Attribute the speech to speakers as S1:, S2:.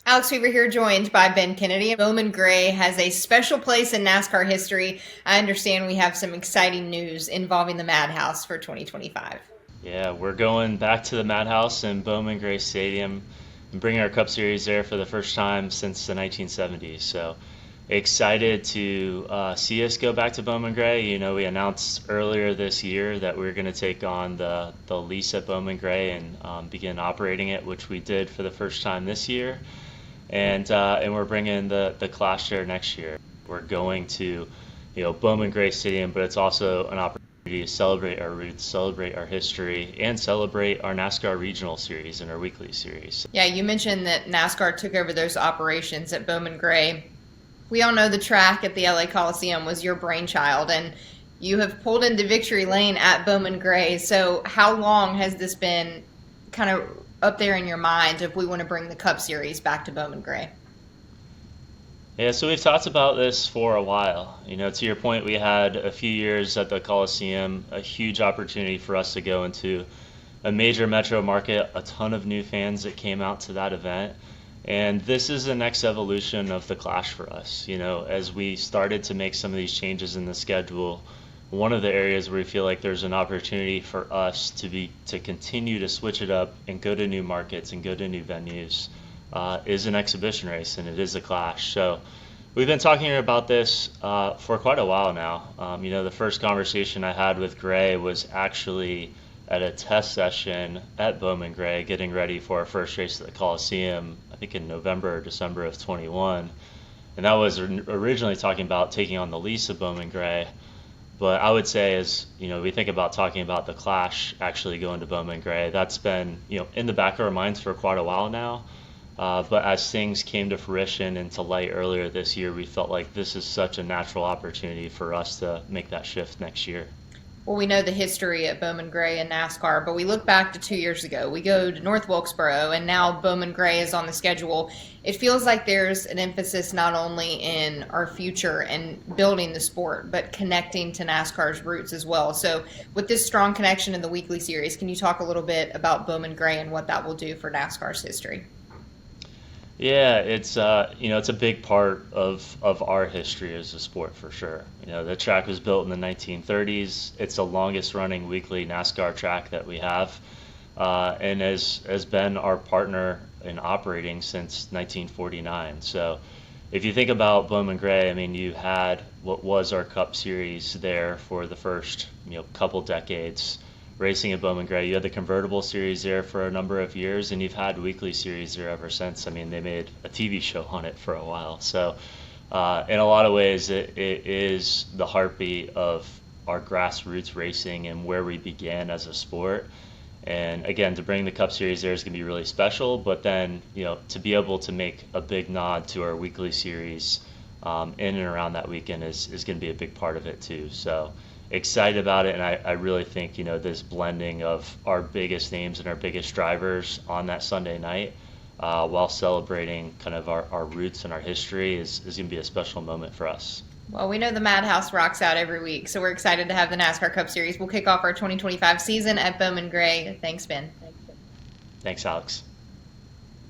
S1: Alex Weaver here, joined by Ben Kennedy. Bowman Gray has a special place in NASCAR history. I understand we have some exciting news involving the Madhouse for 2025.
S2: Yeah, we're going back to the Madhouse in Bowman Gray Stadium and bringing our Cup Series there for the first time since the 1970s. So excited to see us go back to Bowman Gray. You know, we announced earlier this year that we were going to take on the lease at Bowman Gray and begin operating it, which we did for the first time this year. And we're bringing the Clash there next year. We're going to, Bowman Gray Stadium, but it's also an opportunity to celebrate our roots, celebrate our history, and celebrate our NASCAR regional series and our weekly series.
S1: Yeah, you mentioned that NASCAR took over those operations at Bowman Gray. We all know the track at the LA Coliseum was your brainchild, and you have pulled into victory lane at Bowman Gray. So how long has this been kind of up there in your mind if we want to bring the Cup Series back to Bowman Gray?
S2: Yeah, so we've talked about this for a while. To your point, we had a few years at the Coliseum, a huge opportunity for us to go into a major metro market, a ton of new fans that came out to that event. And this is the next evolution of the Clash for us. As we started to make some of these changes in the schedule, one of the areas where we feel like there's an opportunity for us to continue to switch it up and go to new markets and go to new venues is an exhibition race, and it is a Clash. So we've been talking about this for quite a while now. The first conversation I had with Gray was actually at a test session at Bowman Gray, getting ready for our first race at the Coliseum, I think in November or December of 21. And that was originally talking about taking on the lease of Bowman Gray. But I would say, as we think about talking about the Clash actually going to Bowman Gray, that's been in the back of our minds for quite a while now. But as things came to fruition and to light earlier this year, we felt like this is such a natural opportunity for us to make that shift next year.
S1: Well, we know the history at Bowman Gray and NASCAR, but we look back to 2 years ago. We go to North Wilkesboro, and now Bowman Gray is on the schedule. It feels like there's an emphasis not only in our future and building the sport, but connecting to NASCAR's roots as well. So with this strong connection in the weekly series, can you talk a little bit about Bowman Gray and what that will do for NASCAR's history?
S2: Yeah, it's it's a big part of our history as a sport for sure. The track was built in the 1930s. It's the longest running weekly NASCAR track that we have, and has been our partner in operating since 1949. So if you think about Bowman Gray, I mean, you had what was our Cup Series there for the first couple decades. Racing at Bowman Gray, you had the convertible series there for a number of years, and you've had weekly series there ever since. I mean, they made a TV show on it for a while. So in a lot of ways, it is the heartbeat of our grassroots racing and where we began as a sport. And again, to bring the Cup Series there is going to be really special, but then to be able to make a big nod to our weekly series in and around that weekend is going to be a big part of it too. So excited about it, and I really think this blending of our biggest names and our biggest drivers on that Sunday night while celebrating kind of our roots and our history is going to be a special moment for us.
S1: Well, we know the Madhouse rocks out every week, so we're excited to have the NASCAR Cup Series. We'll kick off our 2025 season at Bowman Gray. Thanks, Ben.
S2: Thanks, Alex.